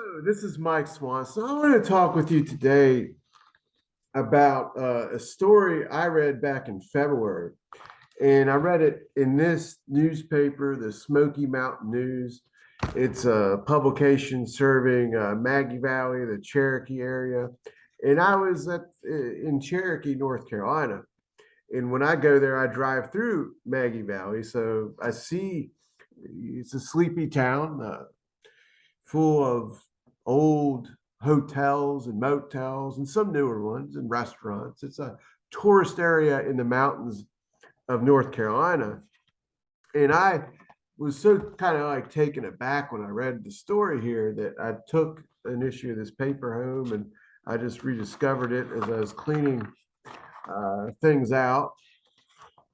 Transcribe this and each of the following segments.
Hello, this is Mike Swanson. I want to talk with you today about a story I read back in February. And I read it in this newspaper, the Smoky Mountain News. It's a publication serving Maggie Valley, the Cherokee area. And I was in Cherokee, North Carolina. And when I go there, I drive through Maggie Valley. So I see it's a sleepy town. Full of old hotels and motels and some newer ones and restaurants. It's a tourist area in the mountains of North Carolina. And I was so kind of like taken aback when I read the story here that I took an issue of this paper home and I just rediscovered it as I was cleaning things out.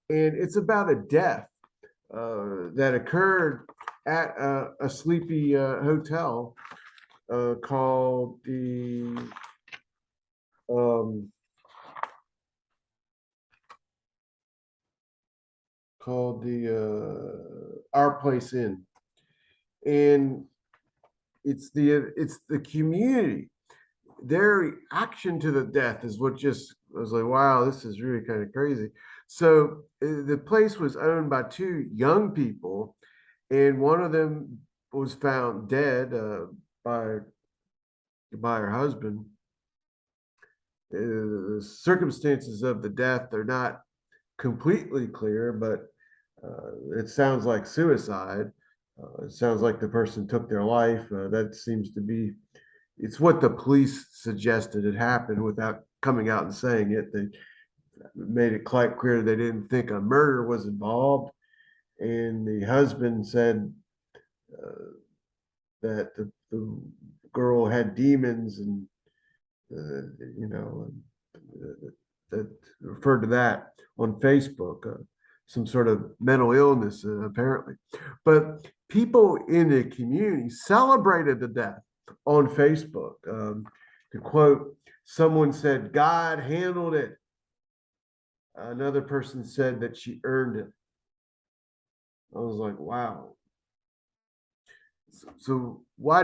And it's about a death that occurred at a sleepy hotel called um, the Our Place Inn, and it's the community. Their reaction to the death is what just I was like, wow, this is really kind of crazy. So the place was owned by two young people, and one of them was found dead by her husband. The circumstances of the death are not completely clear, but it sounds like suicide. It sounds like the person took their life. That seems to be, it's what the police suggested had happened without coming out and saying it. They made it quite clear they didn't think a murder was involved. And the husband said that the girl had demons and you know, that referred to that on Facebook, some sort of mental illness, apparently. But people in the community celebrated the death on Facebook. To quote, someone said, God handled it. Another person said that she earned it. I was like, wow. So why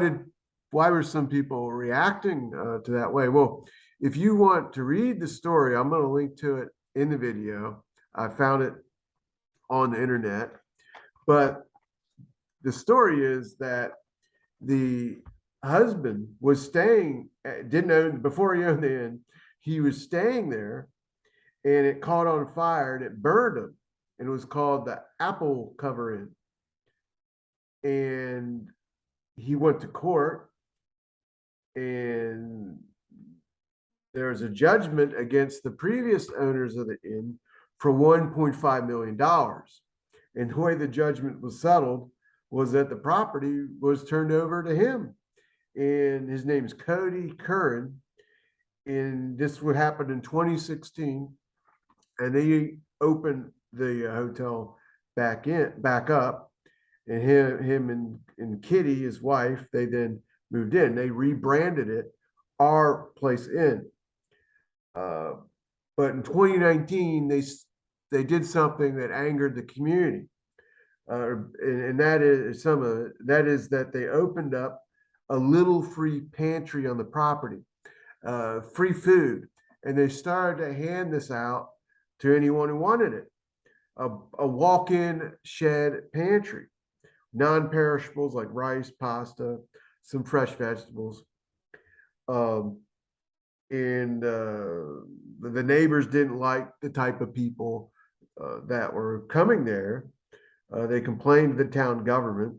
were some people reacting to that way? Well, if you want to read the story, I'm going to link to it in the video. I found it on the internet. But the story is that the husband was staying, didn't own, before he owned the inn, he was staying there and it caught on fire and it burned him. And it was called the Apple Cover Inn. And he went to court and there was a judgment against the previous owners of the inn for $1.5 million. And the way the judgment was settled was that the property was turned over to him. And his name is Cody Curran. And this would happen in 2016. And they opened the hotel back up. And him and Kitty, his wife, they then moved in. They rebranded it Our Place Inn. But in 2019, they did something that angered the community, and that is that they opened up a little free pantry on the property, free food, and they started to hand this out to anyone who wanted it. A walk-in shed pantry, non-perishables like rice, pasta, some fresh vegetables. And the neighbors didn't like the type of people that were coming there. They complained to the town government,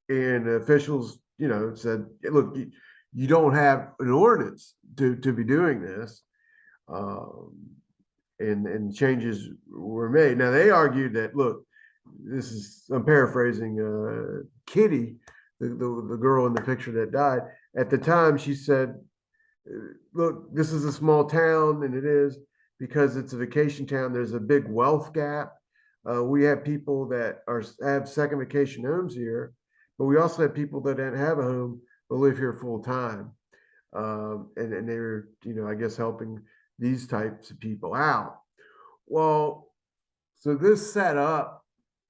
and officials, said, "Look, you don't have an ordinance to be doing this." And changes were made. Now they argued that, look, I'm paraphrasing, Kitty, the girl in the picture that died, at the time she said, look, this is a small town, and it is because it's a vacation town. There's a big wealth gap. We have people that have second vacation homes here, but we also have people that don't have a home but live here full time. And they're, I guess helping these types of people out. Well, so this set up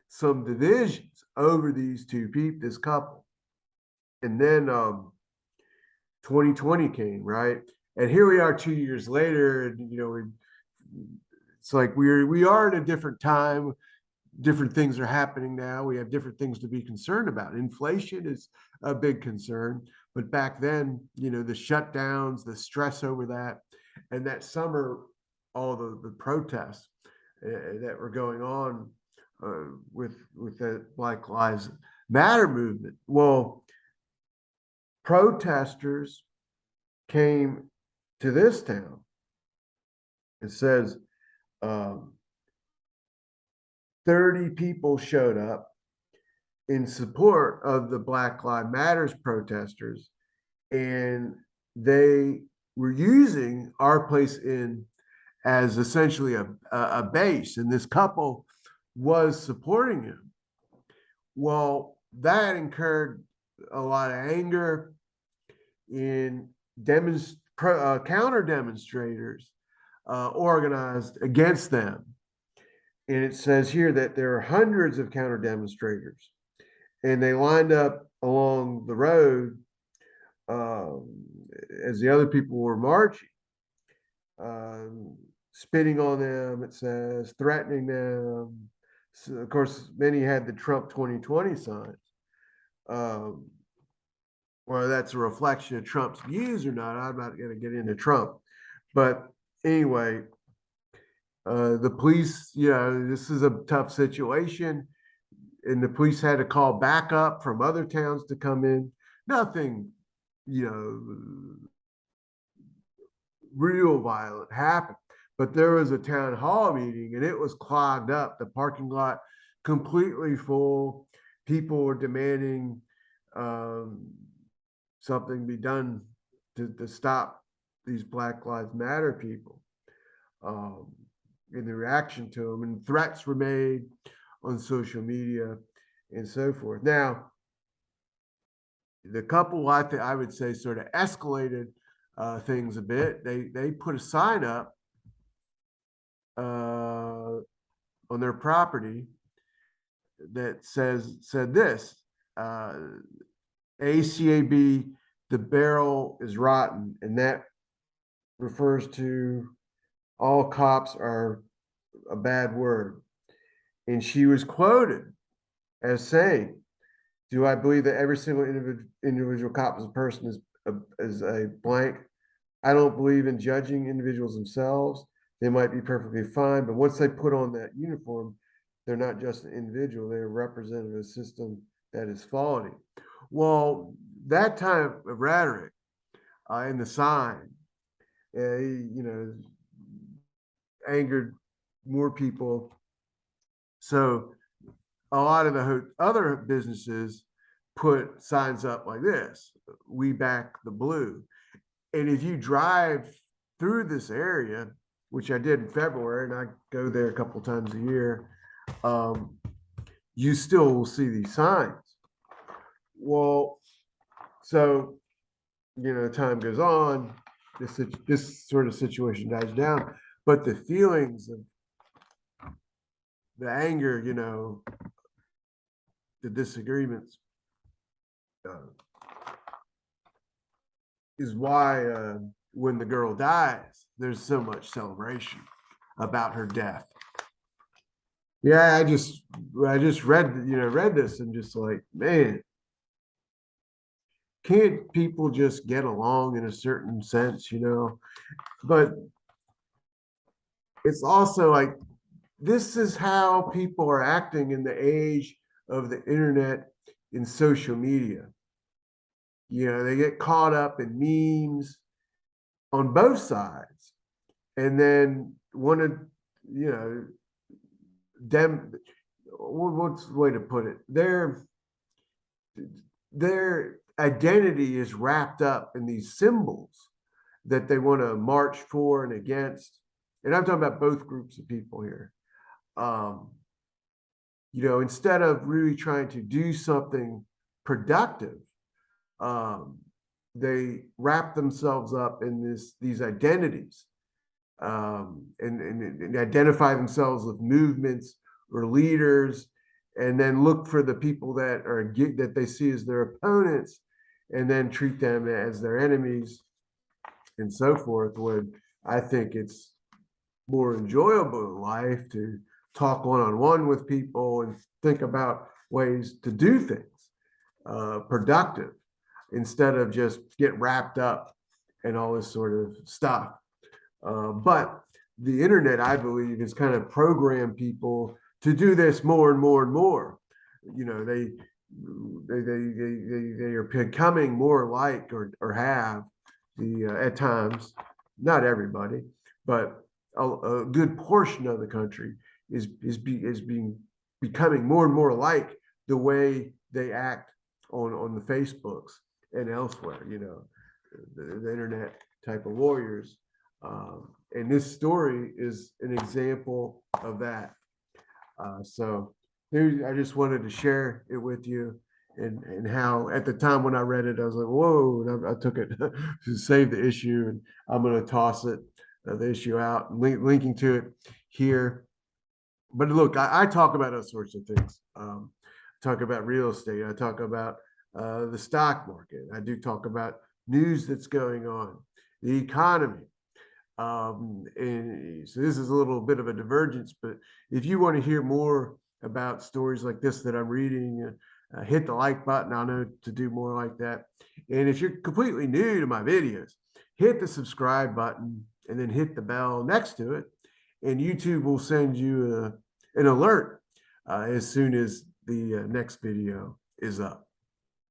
some divisions over these two people, this couple. And then 2020 came, right? And here we are 2 years later, and it's like we are in a different time. Different things are happening now. We have different things to be concerned about. Inflation is a big concern, but back then, the shutdowns, the stress over that, and that summer, all the protests that were going on with the Black Lives Matter movement. Well, protesters came to this town. It says 30 people showed up in support of the Black Lives Matters protesters, and they were using our place in as essentially a base, and this couple was supporting him. Well, that incurred a lot of anger in counter demonstrators organized against them. And it says here that there are hundreds of counter demonstrators, and they lined up along the road as the other people were marching, spitting on them, it says, threatening them. So of course, many had the Trump 2020 signs. Whether that's a reflection of Trump's views or not, I'm not going to get into Trump. But anyway, the police, this is a tough situation, and the police had to call backup from other towns to come in. Nothing, real violent happened, but there was a town hall meeting, and it was clogged up. The parking lot completely full. People were demanding something be done to stop these Black Lives Matter people. In the reaction to them, and threats were made on social media and so forth. Now, the couple, I would say, sort of escalated things a bit. They put a sign up on their property that said this: ACAB, the barrel is rotten, and that refers to all cops are a bad word. And she was quoted as saying, "Do I believe that every single individual cop as a person is a blank? I don't believe in judging individuals themselves. They might be perfectly fine, but once they put on that uniform, they're not just an individual. They're representative of a system that is faulty." Well, that type of rhetoric in the sign, angered more people. So a lot of the other businesses put signs up like this: "We back the blue." And if you drive through this area, which I did in February, and I go there a couple times a year, you still will see these signs. Well, so time goes on, this sort of situation dies down, but the feelings of the anger, the disagreements, is why when the girl dies, there's so much celebration about her death. Yeah, I just read this and just like, man, can't people just get along in a certain sense, But it's also like, this is how people are acting in the age of the internet and social media. They get caught up in memes on both sides, and then want to, them. What's the way to put it? Their identity is wrapped up in these symbols that they want to march for and against. And I'm talking about both groups of people here. Instead of really trying to do something productive, they wrap themselves up in these identities, and identify themselves with movements or leaders, and then look for the people that they see as their opponents and then treat them as their enemies and so forth, when I think it's more enjoyable in life to talk one-on-one with people and think about ways to do things productive instead of just get wrapped up in all this sort of stuff. But the internet, I believe, has kind of programmed people to do this more and more and more. You know, they are becoming more like or have the at times, not everybody, but a good portion of the country is being becoming more and more like the way they act on the Facebooks and elsewhere. You know, the internet type of warriors. And this story is an example of that. So I just wanted to share it with you, and how at the time when I read it, I was like, whoa, and I took it to save the issue, and I'm going to toss it, the issue out, and linking to it here. But look, I talk about all sorts of things. Talk about real estate. I talk about the stock market. I do talk about news that's going on, the economy. And so this is a little bit of a divergence, but if you want to hear more about stories like this that I'm reading, hit the like button. I know to do more like that. And if you're completely new to my videos, hit the subscribe button and then hit the bell next to it. And YouTube will send you an alert as soon as the next video is up.